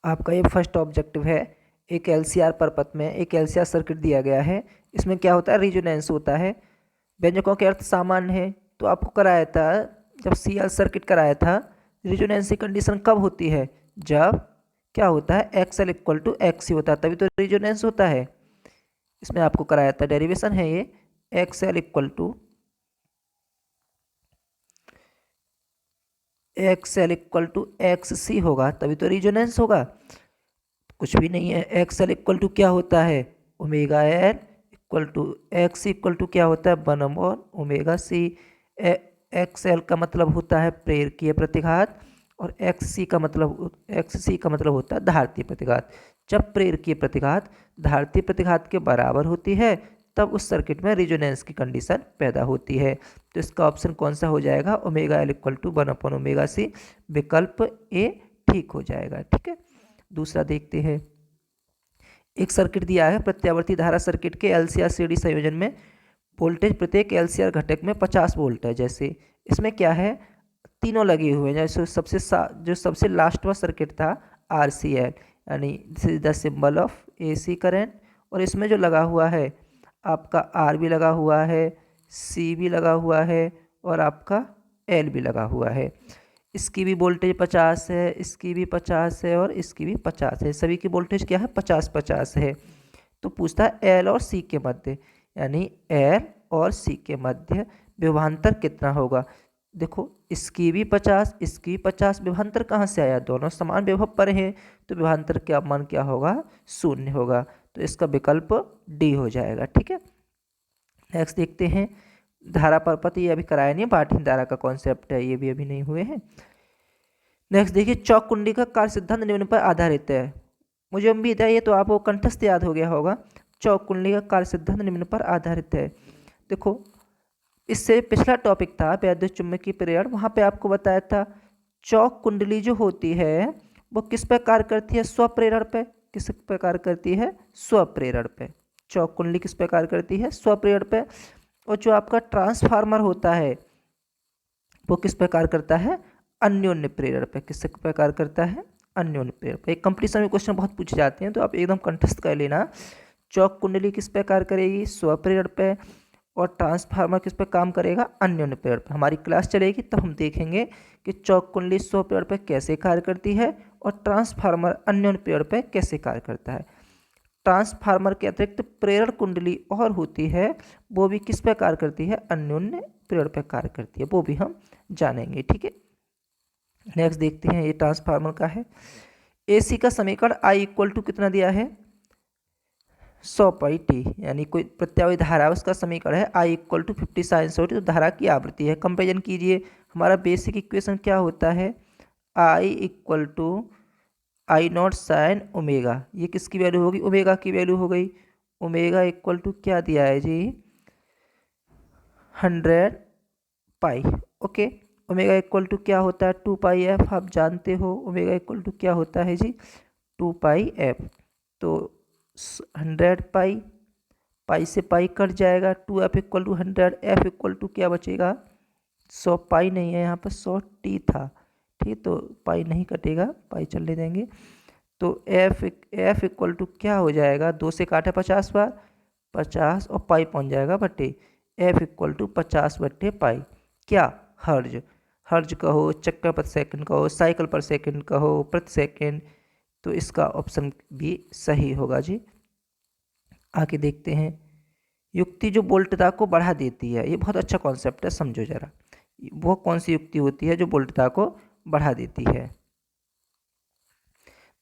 आपका ये first objective है। एक एलसीआर परपथ में एक एलसीआर सर्किट दिया गया है। इसमें क्या होता है, रिजोनेंस होता है। व्यंजकों के अर्थ सामान्य है। तो आपको कराया था, जब सीएल सर्किट कराया था, रिजोनेंस की कंडीशन कब होती है, जब क्या होता है, एक्सएल इक्वल टू एक्स होता है, तभी तो रिजोनेंस होता है। इसमें आपको कराया था, डेरिवेशन है ये, एक्सएल इक्वल टू एक्स सी होगा, तभी तो रिजोनेंस होगा। कुछ भी नहीं है। एक्सएल इक्वल टू क्या होता है, omega L equal to x equal to क्या होता है, 1/ओमेगा सी। एक्सएल का मतलब होता है प्रेरकीय प्रतिघात, और एक्स सी का मतलब होता है धारतीय प्रतिघात। जब प्रेरकीय प्रतिघात धारतीय प्रतिघात के बराबर होती है, तब उस सर्किट में रिजोनेंस की कंडीशन पैदा होती है। तो इसका ऑप्शन कौन सा हो जाएगा, ओमेगा एल इक्वल टू 1/ओमेगा सी। विकल्प ए ठीक हो जाएगा। ठीक है, दूसरा देखते हैं। एक सर्किट दिया है, प्रत्यावर्ती धारा सर्किट के एलसीआर सीडी संयोजन में वोल्टेज प्रत्येक एलसीआर घटक में 50 वोल्ट है। जैसे इसमें क्या है, तीनों लगे हुए हैं। जैसे जो सबसे लास्ट वाला सर्किट था आरसीएल, यानी this is the symbol of AC current. और इसमें जो लगा हुआ है आपका आर भी लगा हुआ है, सी भी लगा हुआ है, और आपका एल भी लगा हुआ है। इसकी भी वोल्टेज 50 है, इसकी भी 50 है, और इसकी भी 50 है। सभी की वोल्टेज क्या है, 50-50 है। तो पूछता है एल और सी के मध्य, यानी एल और सी के मध्य विभवांतर कितना होगा। देखो, इसकी भी 50, इसकी भी 50, विभवांतर कहाँ से आया, दोनों समान विभव पर हैं, तो विभवांतर का मान क्या होगा, 0 होगा। तो इसका विकल्प डी हो जाएगा। ठीक है, नेक्स्ट देखते हैं। धारा परपथ ये अभी कराया नहीं, बाठीन धारा का कॉन्सेप्ट है, ये भी अभी नहीं हुए हैं। नेक्स्ट देखिए, चौक कुंडी का कार्य सिद्धांत निम्न पर आधारित है। मुझे उम्मीद है ये तो आपको कंठस्थ याद हो गया होगा। चौक कुंडली का कार्य सिद्धांत निम्न पर आधारित है। देखो, इससे पिछला टॉपिक था वैद्युत चुम्बकीय प्रेरण, वहाँ पे आपको बताया था चौक कुंडली जो होती है वो किस पर कार्य करती है, स्वप्रेरण पे। किस पर कार्य करती है, स्वप्रेरण पे। चौक कुंडली किस पर कार्य करती है, स्वप्रेरण पे। और जो आपका ट्रांसफार्मर होता है वो किस पर कार्य करता है, अन्योन्य प्रेरण पे। किस पर कार्य करता है, अन्योन्य प्रेरण पे। एक कंपटीशन में क्वेश्चन बहुत पूछे जाते हैं, तो आप एकदम कंठस्थ कर लेना। चौक कुंडली किस पे कार्य करेगी, स्वप्रेरण पे। और ट्रांसफार्मर किस पे काम करेगा, अन्योन्य प्रेरण पे। हमारी क्लास चलेगी तब हम देखेंगे कि चौक कुंडली स्वप्रेरण पे कैसे कार्य करती है, और ट्रांसफार्मर अन्योन्य प्रेरण पे कैसे कार्य करता है। ट्रांसफार्मर के अतिरिक्त प्रेरण कुंडली और होती है, वो भी किस पे कार्य करती है, अन्योन्य प्रेरण पे कार्य करती है, वो भी हम जानेंगे। ठीक है, नेक्स्ट देखते हैं, ये ट्रांसफार्मर का है। एसी का समीकरण आई इक्वल टू कितना दिया है, 100πt, यानी कोई प्रत्यावर्ती धारा उसका समीकरण है I equal to 50 sin 100t, तो धारा की आवृत्ति है। कंपेरिजन कीजिए, हमारा बेसिक इक्वेशन क्या होता है, I equal to I naught sine omega. ये किसकी वैल्यू होगी, ओमेगा की वैल्यू हो गई। ओमेगा इक्वल टू क्या दिया है जी, 100π। ओके, ओमेगा इक्वल टू क्या होता है, 2πf। आप जानते हो ओमेगा इक्वल टू क्या होता है जी, 2πf। तो 100π, पाई से पाई कट जाएगा, 2f equal to 100, f equal to क्या बचेगा, 100π नहीं है यहाँ पर, 100t था। ठीक, तो पाई नहीं कटेगा, पाई चलने देंगे। तो f इक्वल टू क्या हो जाएगा, 2 से काटे 50 बार, 50, और पाई पहुँच जाएगा बटे, f इक्वल टू 50/पाई। क्या, हर्ज। हर्ज कहो, चक्कर प्रति सेकंड कहो, साइकिल पर सेकंड कहो, प्रति सेकंड। तो इसका ऑप्शन भी सही होगा जी। आगे देखते हैं, युक्ति जो वोल्टता को बढ़ा देती है। ये बहुत अच्छा कॉन्सेप्ट है, समझो जरा। वो कौन सी युक्ति होती है जो वोल्टता को बढ़ा देती है।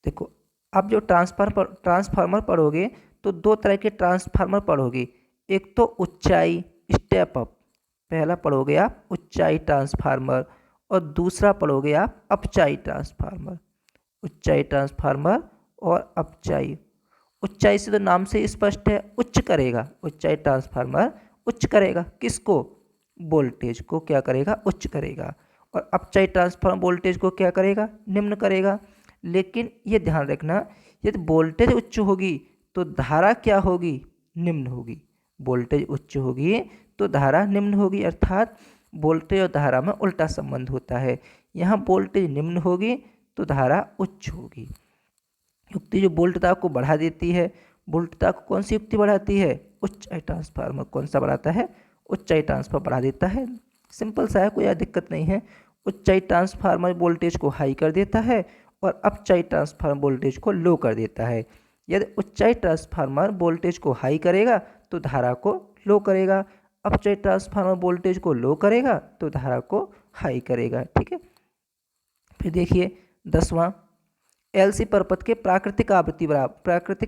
देखो, अब जो ट्रांसफार्मर पढ़ोगे तो दो तरह के ट्रांसफार्मर पढ़ोगे। एक तो ऊंचाई, स्टेप अप, पहला पढ़ोगे आप ऊंचाई ट्रांसफार्मर, और दूसरा पढ़ोगे आप अपचाई ट्रांसफार्मर। ऊंचाई ट्रांसफार्मर और अपचाई। ऊंचाई से तो नाम से स्पष्ट है, उच्च करेगा। ऊंचाई ट्रांसफार्मर उच्च करेगा, किसको, वोल्टेज को क्या करेगा, उच्च करेगा। और अपचाई ट्रांसफार्मर वोल्टेज को क्या करेगा, निम्न करेगा। लेकिन ये ध्यान रखना, यदि वोल्टेज उच्च होगी तो धारा क्या होगी, निम्न होगी। वोल्टेज उच्च होगी तो धारा निम्न होगी, अर्थात वोल्टेज और धारा में उल्टा संबंध होता है। यहाँ वोल्टेज निम्न होगी तो धारा उच्च होगी। युक्ति जो वोल्टता को बढ़ा देती है। वोल्टता को कौन सी युक्ति बढ़ाती है? ऊंचाई ट्रांसफार्मर। कौन सा बढ़ाता है? ऊंचाई ट्रांसफार्मर बढ़ा देता है। सिंपल सा है, कोई यार दिक्कत नहीं है। ऊंचाई ट्रांसफार्मर वोल्टेज को हाई कर देता है और अपचाई ट्रांसफार्मर वोल्टेज को लो कर देता है। यदि ऊंचाई ट्रांसफार्मर वोल्टेज को हाई करेगा तो धारा को लो करेगा, अपचाई ट्रांसफार्मर वोल्टेज को लो करेगा तो धारा को हाई करेगा। ठीक है, फिर देखिए 10वां, एलसी परपथ के प्राकृतिक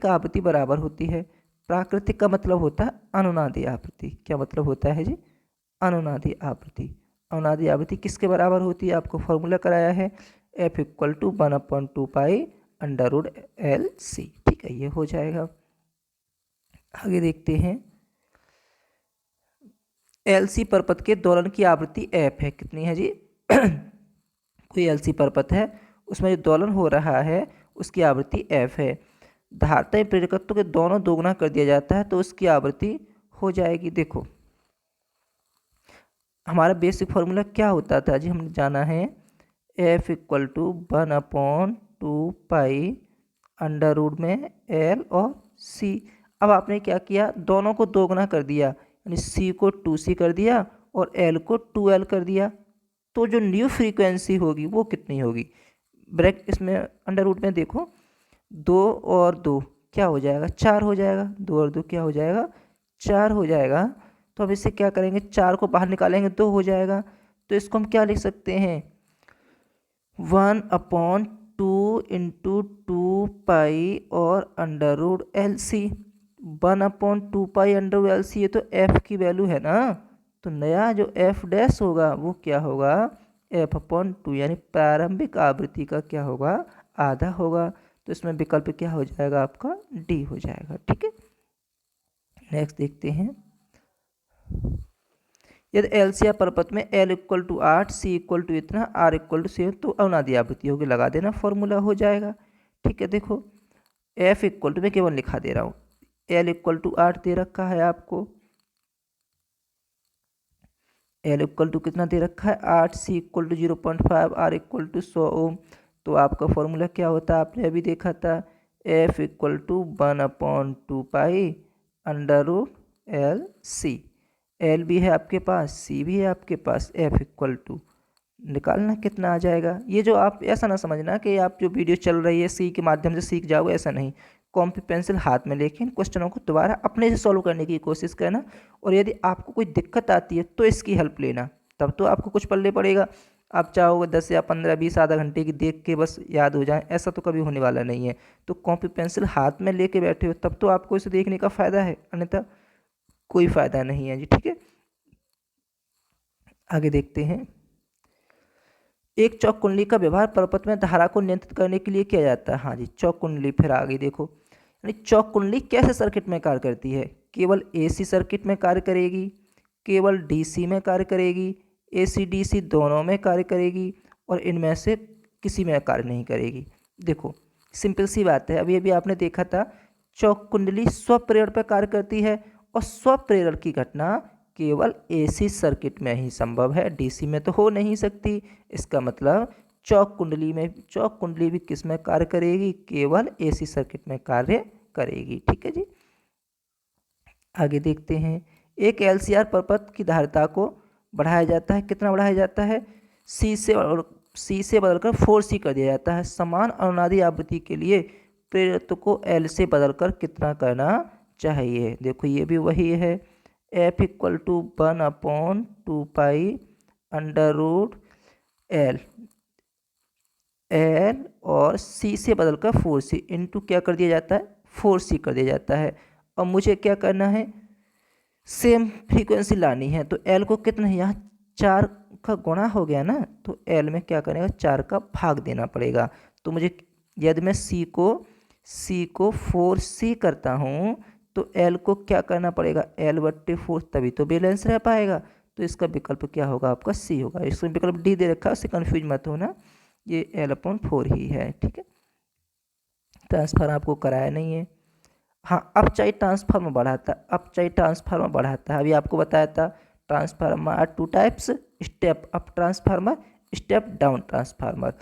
आवृत्ति बराबर होती है। प्राकृतिक का मतलब होता है अनुनादी आवृत्ति। क्या मतलब होता है जी? अनुनादी आवृत्ति। अनुनादी आवृत्ति किसके बराबर होती है? आपको फॉर्मूला कराया है, F = 1/2 पाई √LC। ठीक है, ये हो जाएगा। आगे देखते हैं, एलसी परपथ के दोलन की आवृत्ति F है। कितनी है जी? कोई एलसी परपथ है, उसमें जो दोलन हो रहा है उसकी आवृत्ति F है। धारता प्रेरकत्व के दोनों दोगुना कर दिया जाता है तो उसकी आवृत्ति हो जाएगी। देखो हमारा बेसिक फॉर्मूला क्या होता था जी? हमने जाना है F = 1/2 पाई √ में L और C। अब आपने क्या किया? दोनों को दोगुना कर दिया, यानी C को 2C कर दिया और L को 2L कर दिया। तो जो न्यू फ्रीक्वेंसी होगी वो कितनी होगी? ब्रैकेट इसमें √ में देखो, 2 और 2 क्या हो जाएगा? 4 हो जाएगा। 2 और 2 क्या हो जाएगा? 4 हो जाएगा। तो अब इससे क्या करेंगे? 4 को बाहर निकालेंगे 2 हो जाएगा। तो इसको हम क्या लिख सकते हैं? 1/2 × 2 पाई और √LC। 1/2 पाई √LC, ये तो F की वैल्यू है ना। तो नया जो F' होगा वो क्या होगा? F/2, यानी प्रारंभिक आवृत्ति का क्या होगा? आधा होगा। तो इसमें विकल्प क्या हो जाएगा? आपका डी हो जाएगा। ठीक है, नेक्स्ट देखते हैं, यदि एलसीआर परपथ में L = 8, C = इतना, R = 7 तो अनुनादी आवृत्ति होगी। लगा देना, फॉर्मूला हो जाएगा। ठीक है, देखो F = मैं केवल लिखा दे रहा हूँ, L = 8 दे रखा है आपको। L = कितना दे रखा है? 8, C = 0.5, R = 100 ओम। तो आपका फॉर्मूला क्या होता है? आपने अभी देखा था, F = 1/2 पाई √LC। L भी है आपके पास, C भी है आपके पास, F = निकालना कितना आ जाएगा। ये जो आप ऐसा ना समझना कि आप जो वीडियो चल रही है सी के माध्यम से सीख जाओगे, ऐसा नहीं। कॉपी पेंसिल हाथ में लेके इन क्वेश्चनों को दोबारा अपने से सॉल्व करने की कोशिश करना, और यदि आपको कोई दिक्कत आती है तो इसकी हेल्प लेना, तब तो आपको कुछ पल्ले पड़ेगा। आप चाहोगे 10 या 15, 20, आधा घंटे की देख के बस याद हो जाए, ऐसा तो कभी होने वाला नहीं है। तो कॉपी पेंसिल हाथ में लेके बैठे हो तब तो आपको इसे देखने का फ़ायदा है, अन्यथा कोई फ़ायदा नहीं है जी। ठीक है, आगे देखते हैं, एक चौक कुंडली का व्यवहार परपथ में धारा को नियंत्रित करने के लिए किया जाता है। हाँ जी, चौक कुंडली। फिर आगे देखो, यानी चौक कुंडली कैसे सर्किट में कार्य करती है? केवल AC सर्किट में कार्य करेगी, केवल DC में कार्य करेगी, AC DC दोनों में कार्य करेगी, और इनमें से किसी में कार्य नहीं करेगी। देखो सिंपल सी बात है, अभी अभी आपने देखा था चौक कुंडली स्वप्रेरण पर कार्य करती है, और स्वप्रेरण की घटना केवल AC सर्किट में ही संभव है, DC में तो हो नहीं सकती। इसका मतलब चौक कुंडली भी किस में कार्य करेगी? केवल AC सर्किट में कार्य करेगी। ठीक है जी, आगे देखते हैं, एक LCR परपथ की धारिता को बढ़ाया जाता है। कितना बढ़ाया जाता है? C से बदलकर 4C कर दिया जाता है। समान अनुनादी आवृत्ति के लिए प्रेरित्र को L से बदलकर कितना करना चाहिए? देखो ये भी वही है, F = 1/2 पाई √L, L और C से बदलकर 4C इंटू क्या कर दिया जाता है? 4C कर दिया जाता है। और मुझे क्या करना है? सेम फ्रीक्वेंसी लानी है। तो L को कितना है? यहाँ 4 का गुणा हो गया ना, तो L में क्या करेगा? 4 का भाग देना पड़ेगा। तो मुझे, यदि मैं C को 4C करता हूँ तो L को क्या करना पड़ेगा? L/4, तभी तो बैलेंस रह पाएगा। तो इसका विकल्प क्या होगा? आपका C होगा। इसमें विकल्प D दे रखा है, उससे कन्फ्यूज मत होना, ये L/4 ही है। ठीक है, ट्रांसफर आपको कराया नहीं है। हाँ, अपचाई ट्रांसफार्मर बढ़ाता है। अभी आपको बताया था transformer are 2 types, step up transformer, step down transformer.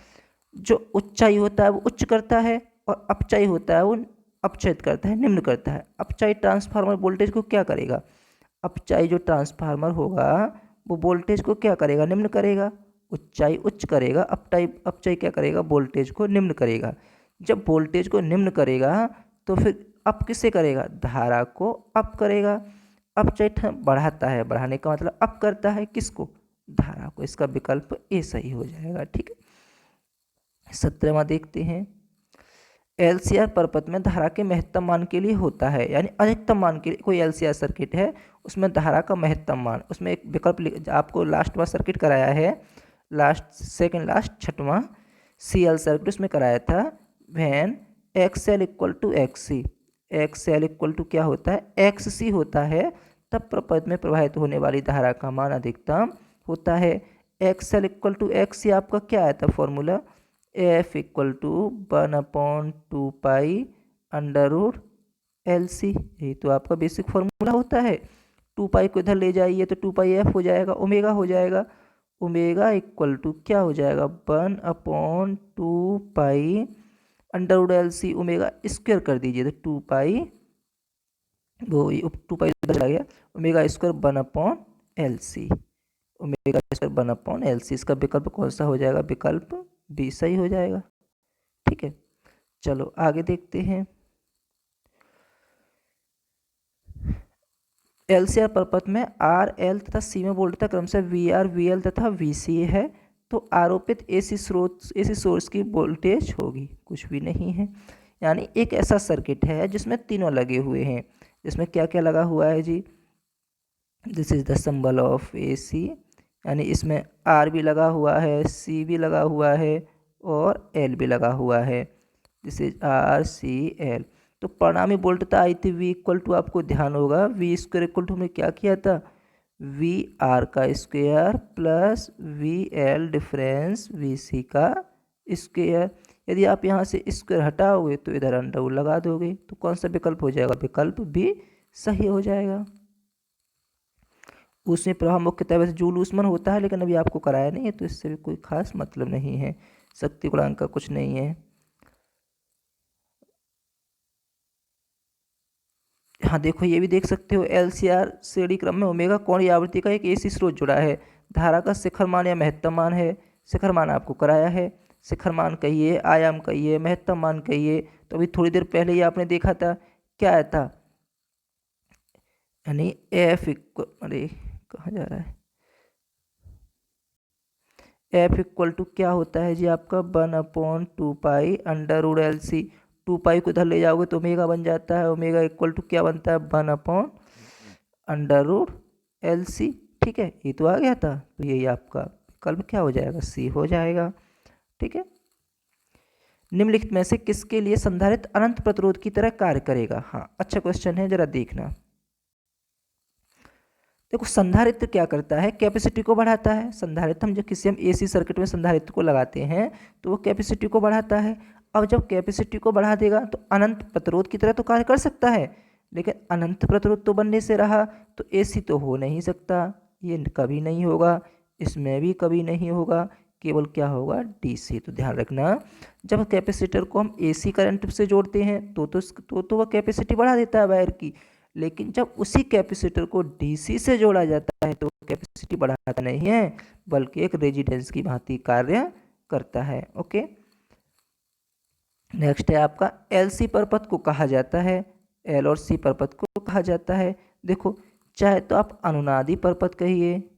जो ऊंचाई होता है वो उच्च करता है, और अपचय होता है वो अपचयित करता है, निम्न करता है। अपचयी ट्रांसफार्मर वोल्टेज को क्या करेगा? अपचयी जो ट्रांसफार्मर होगा वो वोल्टेज को क्या करेगा? निम्न करेगा। उच्चाई उच्च करेगा, अपचयी क्या करेगा? वोल्टेज को निम्न करेगा। जब वोल्टेज को निम्न करेगा तो फिर अप किसे करेगा? धारा को अप करेगा। अपचयी बढ़ाता है, बढ़ाने का मतलब अप करता है किसको? धारा को। इसका विकल्प ए सही हो जाएगा। ठीक है, 17वां देखते हैं। एलसीआर परपथ में धारा के महत्तम मान के लिए होता है, यानी अधिकतम मान के लिए कोई एलसीआर सर्किट है उसमें धारा का महत्तम मान, उसमें एक विकल्प आपको लास्ट वाला सर्किट कराया है, सेकंड लास्ट छठवां सीएल सर्किट उसमें कराया था। When XL equal to XC, XL equal to क्या होता है? एक्ससी होता है, तब प्रपथ में प्रवाहित होने वाली धारा का मान अधिकतम होता है। एक्सएल इक्वल टू एक्ससी आपका क्या आया था formula? F equal to 1/2 under root L C, यही तो आपका बेसिक फॉर्मूला होता है। 2 को इधर ले जाइए तो 2 एफ हो जाएगा, ओमेगा हो जाएगा। ओमेगा इक्वल टू क्या हो जाएगा? 1/2 under root L C, omega square कर दीजिए तो 2 वो 2 इधर आ गया, omega square 1/LC, omega square 1/LC। इसका विकल्प कौन सा हो जाएगा? विकल्प बी सही हो जाएगा। ठीक है, चलो आगे देखते हैं। एलसीआर परपथ में आर एल तथा सी में वोल्टता क्रमशः वी आर वी एल तथा वी सी है, तो आरोपित एसी सोर्स की वोल्टेज होगी कुछ भी नहीं है। यानी एक ऐसा सर्किट है जिसमें तीनों लगे हुए हैं, जिसमें क्या क्या लगा हुआ है जी? This is the symbol of AC, यानी इसमें आर भी लगा हुआ है, सी भी लगा हुआ है और एल भी लगा हुआ है। This is R C L. तो परिणामी वोल्टता आई थी वी इक्वल टू, आपको ध्यान होगा वी स्क्वायर इक्वल टू हमने क्या किया था? वी आर का square plus V L difference V C का स्क्वायर। यदि आप यहाँ से स्क्वायर हटाओगे तो इधर अंडर लगा दोगे, तो कौन सा विकल्प हो जाएगा? विकल्प भी सही हो जाएगा। उसमें प्रभाव मुख्यतः वैसे जूल उस्मन होता है, लेकिन अभी आपको कराया नहीं है तो इससे भी कोई खास मतलब नहीं है, शक्ति गुणांक का कुछ नहीं है। हाँ देखो, ये भी देख सकते हो एलसीआर श्रेणी क्रम में ओमेगा कोणीय आवृत्ति का एक एसी स्रोत जुड़ा है। धारा का शिखर मान या महत्तम मान है, शिखर मान आपको कराया है, शिखर मान कहिए, आयाम कहिए, महत्तम मान कहिए। तो अभी थोड़ी देर पहले ही आपने देखा था क्या आया था, यानी एफ इक्वल, अरे कहाँ जा रहा है, एफ इक्वल टू क्या होता है जी आपका? 1/2 अंडर रूट एल सी। 2 को इधर ले जाओगे तो ओमेगा बन जाता है, ओमेगा इक्वल टू क्या बनता है? 1/अंडर रूट एल सी। ठीक है, ये तो आ गया था, तो यही आपका विकल्प क्या हो जाएगा? सी हो जाएगा। ठीक है, निम्नलिखित में से किसके लिए संधारित्र अनंत प्रतिरोध की तरह कार्य करेगा? हाँ, अच्छा क्वेश्चन है, जरा देखना। देखो, संधारित्र क्या करता है? कैपेसिटी को बढ़ाता है। संधारित्र हम जब किसी हम एसी सर्किट में संधारित्र को लगाते हैं तो वो कैपेसिटी को बढ़ाता है। अब जब कैपेसिटी को बढ़ा देगा तो अनंत प्रतिरोध की तरह तो कार्य कर सकता है, लेकिन अनंत प्रतिरोध तो बनने से रहा, तो एसी तो हो नहीं सकता, ये कभी नहीं होगा, इसमें भी कभी नहीं होगा, केवल क्या होगा? डीसी। तो ध्यान रखना, जब कैपेसिटर को हम एसी करंट से जोड़ते हैं तो वह कैपेसिटी बढ़ा देता है वायर की, लेकिन जब उसी कैपेसिटर को डीसी से जोड़ा जाता है तो कैपेसिटी बढ़ाता नहीं है, बल्कि एक रेजिडेंस की भांति कार्य करता है। ओके, नेक्स्ट है आपका एलसी परपथ को कहा जाता है, एल और सी परपथ को कहा जाता है। देखो, चाहे तो आप अनुनादी परपथ कहिए,